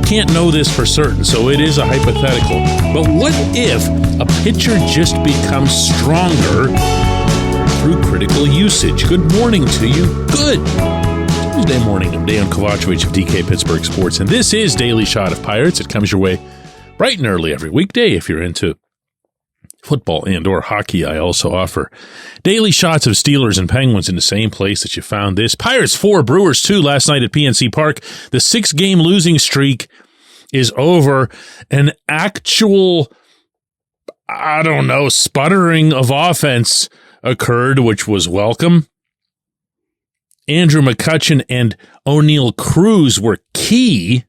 can't know this for certain, so it is a hypothetical. But what if a pitcher just becomes stronger through critical usage? Good morning to you. Good Tuesday morning. I'm Dejan Kovacevic of DK Pittsburgh Sports, and this is Daily Shot of Pirates. It comes your way bright and early every weekday if you're into football and or hockey. I also offer daily shots of Steelers and Penguins in the same place that you found this. Pirates 4, Brewers 2 last night at PNC Park. The 6-game losing streak is over. An actual, sputtering of offense occurred, which was welcome. Andrew McCutchen and O'Neal Cruz were key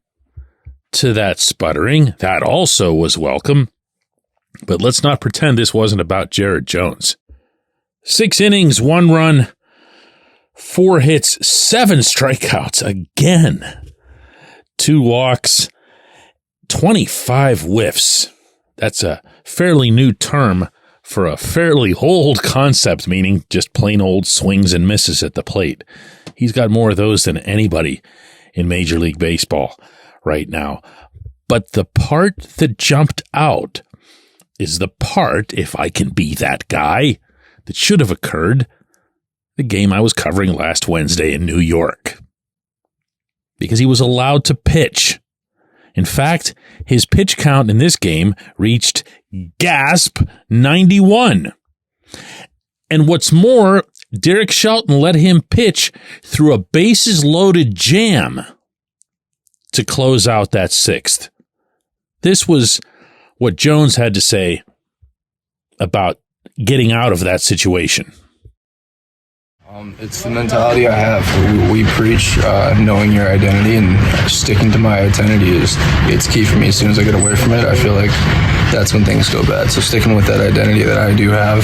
to that sputtering. That also was welcome. But let's not pretend this wasn't about Jared Jones. 6 innings, 1 run, 4 hits, 7 strikeouts again. 2 walks, 25 whiffs. That's a fairly new term for a fairly old concept, meaning just plain old swings and misses at the plate. He's got more of those than anybody in Major League Baseball right now. But the part that jumped out is the part, if I can be that guy, that should have occurred the game I was covering last Wednesday in New York. Because he was allowed to pitch. In fact, his pitch count in this game reached, gasp, 91. And what's more, Derek Shelton let him pitch through a bases-loaded jam to close out that 6th. This was what Jones had to say about getting out of that situation. It's the mentality I have. We preach knowing your identity, and sticking to my identity it's key for me. As soon as I get away from it, I feel like that's when things go bad. So sticking with that identity that I do have,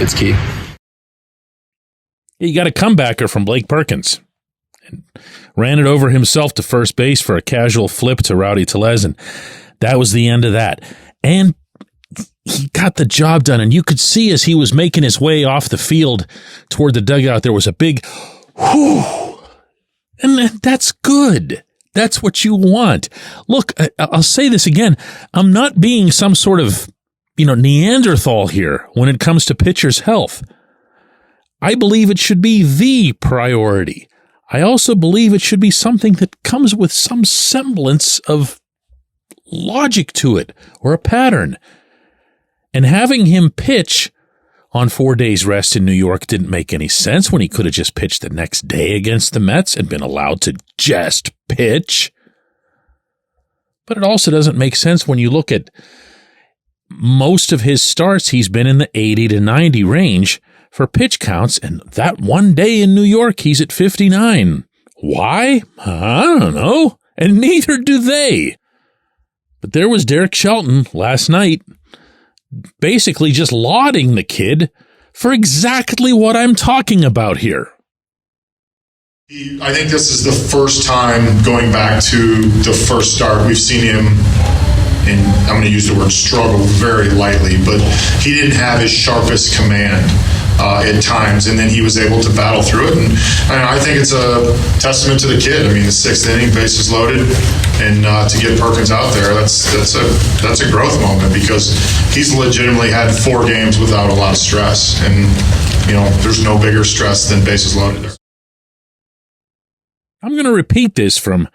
it's key. He got a comebacker from Blake Perkins and ran it over himself to first base for a casual flip to Rowdy Tellez, and that was the end of that. And he got the job done, and you could see as he was making his way off the field toward the dugout, there was a big whoo. And that's good. That's what you want. Look, I'll say this again. I'm not being some sort of, Neanderthal here when it comes to pitchers' health. I believe it should be the priority. I also believe it should be something that comes with some semblance of logic to it or a pattern. And having him pitch on 4 days rest in New York didn't make any sense when he could have just pitched the next day against the Mets and been allowed to just pitch. But it also doesn't make sense when you look at most of his starts. He's been in the 80 to 90 range for pitch counts, and that one day in New York, he's at 59. Why? I don't know. And neither do they. But there was Derek Shelton last night basically just lauding the kid for exactly what I'm talking about here. I think this is the first time going back to the first start we've seen him, and I'm going to use the word struggle very lightly, but he didn't have his sharpest command at times, and then he was able to battle through it. And I think it's a testament to the kid. I mean, the 6th inning, bases loaded, and to get Perkins out there, that's a growth moment, because he's legitimately had 4 games without a lot of stress, and there's no bigger stress than bases loaded. I'm going to repeat this from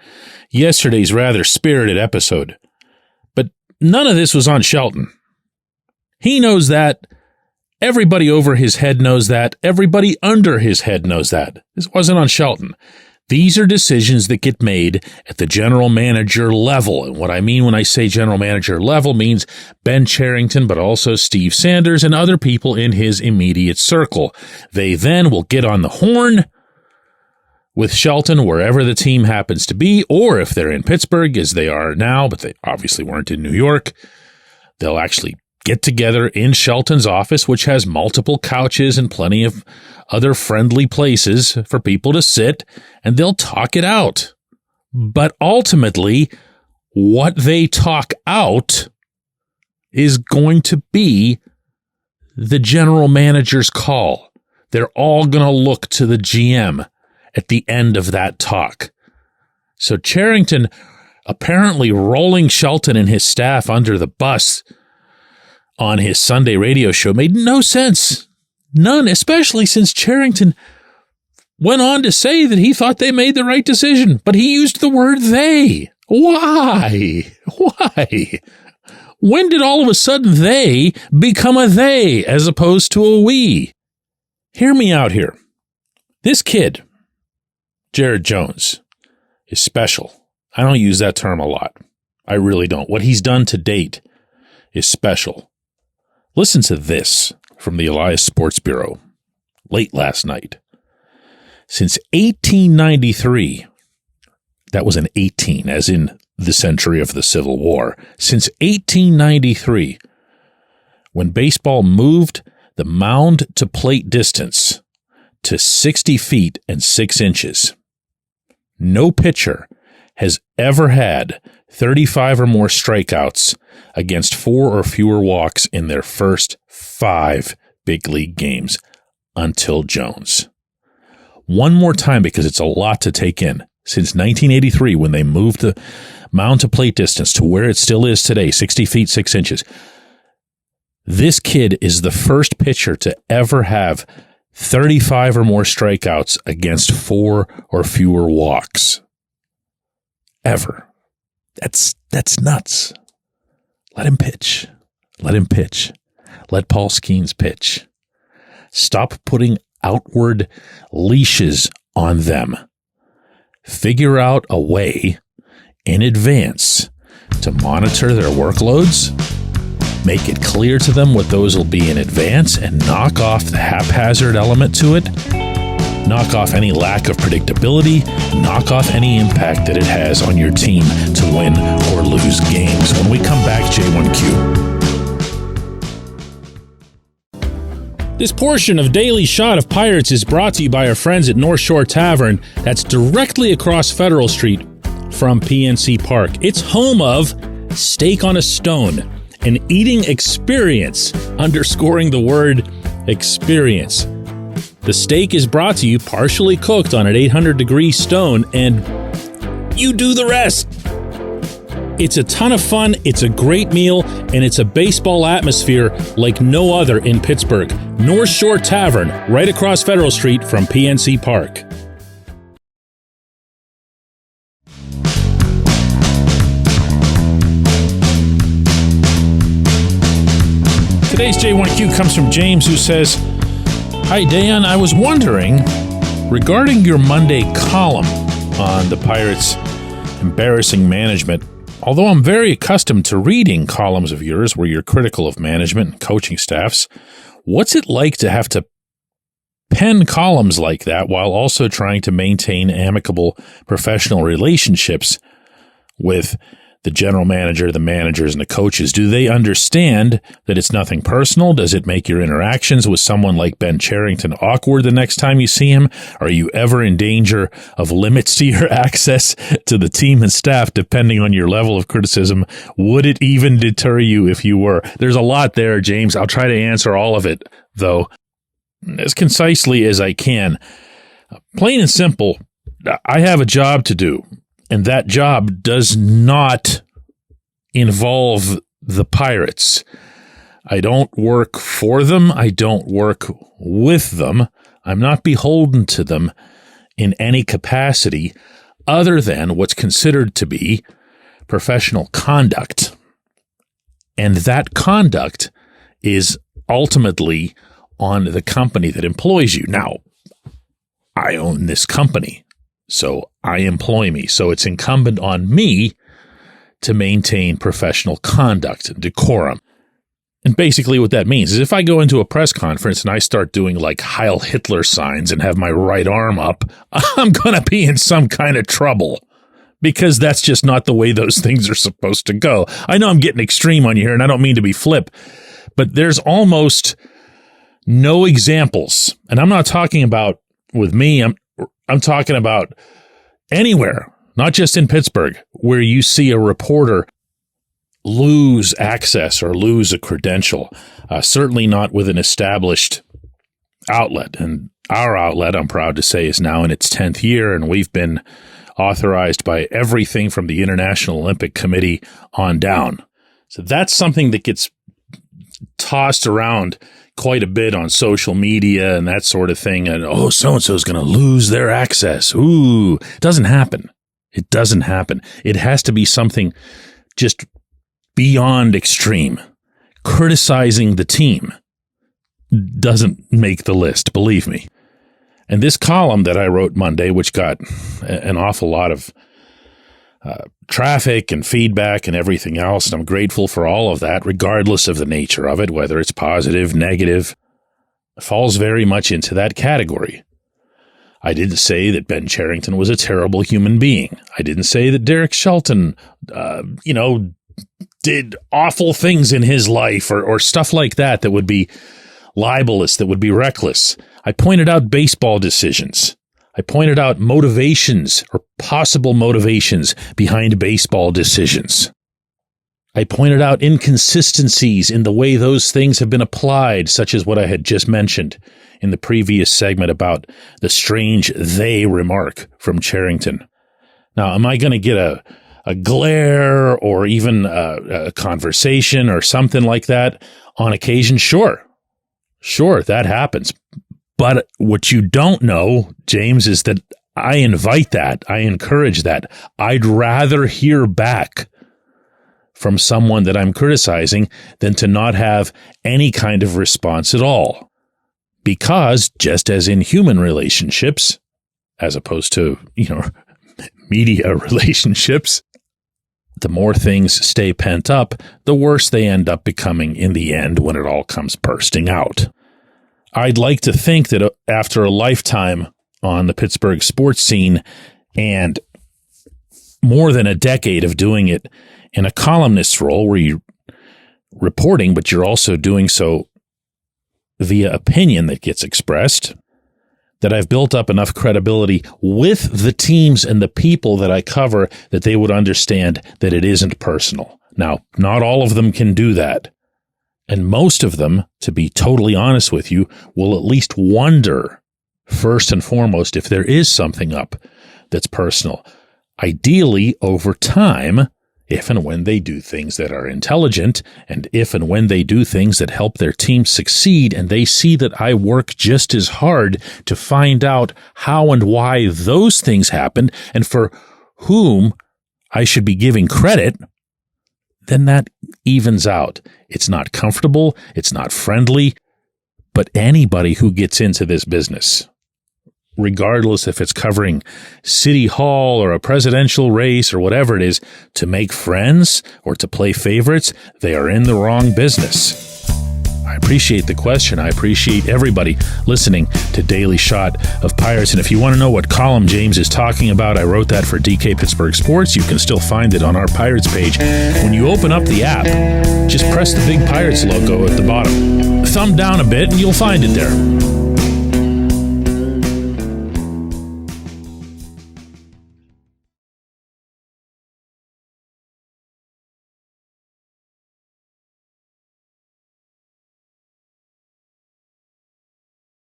yesterday's rather spirited episode, but none of this was on Shelton. He knows that. Everybody over his head knows that. Everybody under his head knows that. This wasn't on Shelton. These are decisions that get made at the general manager level. And what I mean when I say general manager level means Ben Cherington, but also Steve Sanders and other people in his immediate circle. They then will get on the horn with Shelton wherever the team happens to be, or if they're in Pittsburgh, as they are now, but they obviously weren't in New York, they'll actually get together in Shelton's office, which has multiple couches and plenty of other friendly places for people to sit, and they'll talk it out. But ultimately, what they talk out is going to be the general manager's call. They're all going to look to the GM at the end of that talk. So Cherington apparently rolling Shelton and his staff under the bus on his Sunday radio show made no sense. None, especially since Cherington went on to say that he thought they made the right decision, but he used the word they. Why? Why? When did all of a sudden they become a they as opposed to a we? Hear me out here. This kid, Jared Jones, is special. I don't use that term a lot. I really don't. What he's done to date is special. Listen to this from the Elias Sports Bureau late last night. Since 1893, that was an 18, as in the century of the Civil War. Since 1893, when baseball moved the mound to plate distance to 60 feet and 6 inches, no pitcher has ever had 35 or more strikeouts against 4 or fewer walks in their first 5 big league games until Jones. One more time, because it's a lot to take in. Since 1983, when they moved the mound to plate distance to where it still is today, 60 feet, 6 inches, this kid is the first pitcher to ever have 35 or more strikeouts against 4 or fewer walks. Ever. That's nuts. Let him pitch. Let him pitch. Let Paul Skeens pitch. Stop putting outward leashes on them. Figure out a way in advance to monitor their workloads, make it clear to them what those will be in advance, and knock off the haphazard element to it, knock off any lack of predictability, knock off any impact that it has on your team to win or lose games. When we come back, J1Q. This portion of Daily Shot of Pirates is brought to you by our friends at North Shore Tavern, that's directly across Federal Street from PNC Park. It's home of Steak on a Stone, an eating experience, underscoring the word experience. The steak is brought to you partially cooked on an 800-degree stone, and you do the rest. It's a ton of fun, it's a great meal, and it's a baseball atmosphere like no other in Pittsburgh. North Shore Tavern, right across Federal Street from PNC Park. Today's J1Q comes from James, who says, "Hi, Dan. I was wondering, regarding your Monday column on the Pirates' embarrassing management, although I'm very accustomed to reading columns of yours where you're critical of management and coaching staffs, what's it like to have to pen columns like that while also trying to maintain amicable professional relationships with the general manager, the managers, and the coaches? Do they understand that it's nothing personal? Does it make your interactions with someone like Ben Cherington awkward the next time you see him? Are you ever in danger of limits to your access to the team and staff depending on your level of criticism? Would it even deter you if you were?" There's a lot there, James. I'll try to answer all of it, though, as concisely as I can. Plain and simple, I have a job to do. And that job does not involve the Pirates. I don't work for them. I don't work with them. I'm not beholden to them in any capacity other than what's considered to be professional conduct. And that conduct is ultimately on the company that employs you. Now, I own this company, so I employ me. So it's incumbent on me to maintain professional conduct and decorum. And basically what that means is if I go into a press conference and I start doing like Heil Hitler signs and have my right arm up, I'm going to be in some kind of trouble because that's just not the way those things are supposed to go. I know I'm getting extreme on you here and I don't mean to be flip, but there's almost no examples. And I'm not talking about with me. I'm talking about anywhere, not just in Pittsburgh, where you see a reporter lose access or lose a credential. Certainly not with an established outlet. And our outlet, I'm proud to say, is now in its 10th year, and we've been authorized by everything from the International Olympic Committee on down. So that's something that gets tossed around quite a bit on social media and that sort of thing. And, oh, so-and-so is going to lose their access. Ooh, it doesn't happen. It doesn't happen. It has to be something just beyond extreme. Criticizing the team doesn't make the list, believe me. And this column that I wrote Monday, which got an awful lot of traffic and feedback and everything else, and I'm grateful for all of that, regardless of the nature of it, whether it's positive, negative, falls very much into that category. I didn't say that Ben Cherington was a terrible human being. I didn't say that Derek Shelton, did awful things in his life or stuff like that would be libelous, that would be reckless. I pointed out baseball decisions. I pointed out motivations or possible motivations behind baseball decisions. I pointed out inconsistencies in the way those things have been applied, such as what I had just mentioned in the previous segment about the strange they remark from Cherington. Now, am I going to get a glare or even a conversation or something like that on occasion? Sure, that happens. But what you don't know, James, is that I invite that. I encourage that. I'd rather hear back from someone that I'm criticizing than to not have any kind of response at all. Because just as in human relationships, as opposed to, media relationships, the more things stay pent up, the worse they end up becoming in the end when it all comes bursting out. I'd like to think that after a lifetime on the Pittsburgh sports scene and more than a decade of doing it in a columnist role where you're reporting, but you're also doing so via opinion that gets expressed, that I've built up enough credibility with the teams and the people that I cover that they would understand that it isn't personal. Now, not all of them can do that. And most of them, to be totally honest with you, will at least wonder, first and foremost, if there is something up that's personal. Ideally, over time, if and when they do things that are intelligent, and if and when they do things that help their team succeed, and they see that I work just as hard to find out how and why those things happened, and for whom I should be giving credit, then that evens out. It's not comfortable, it's not friendly, but anybody who gets into this business, regardless if it's covering City Hall or a presidential race or whatever it is, to make friends or to play favorites, they are in the wrong business. I appreciate the question. I appreciate everybody listening to Daily Shot of Pirates. And if you want to know what column James is talking about, I wrote that for DK Pittsburgh Sports. You can still find it on our Pirates page. When you open up the app, just press the big Pirates logo at the bottom. Thumb down a bit and you'll find it there.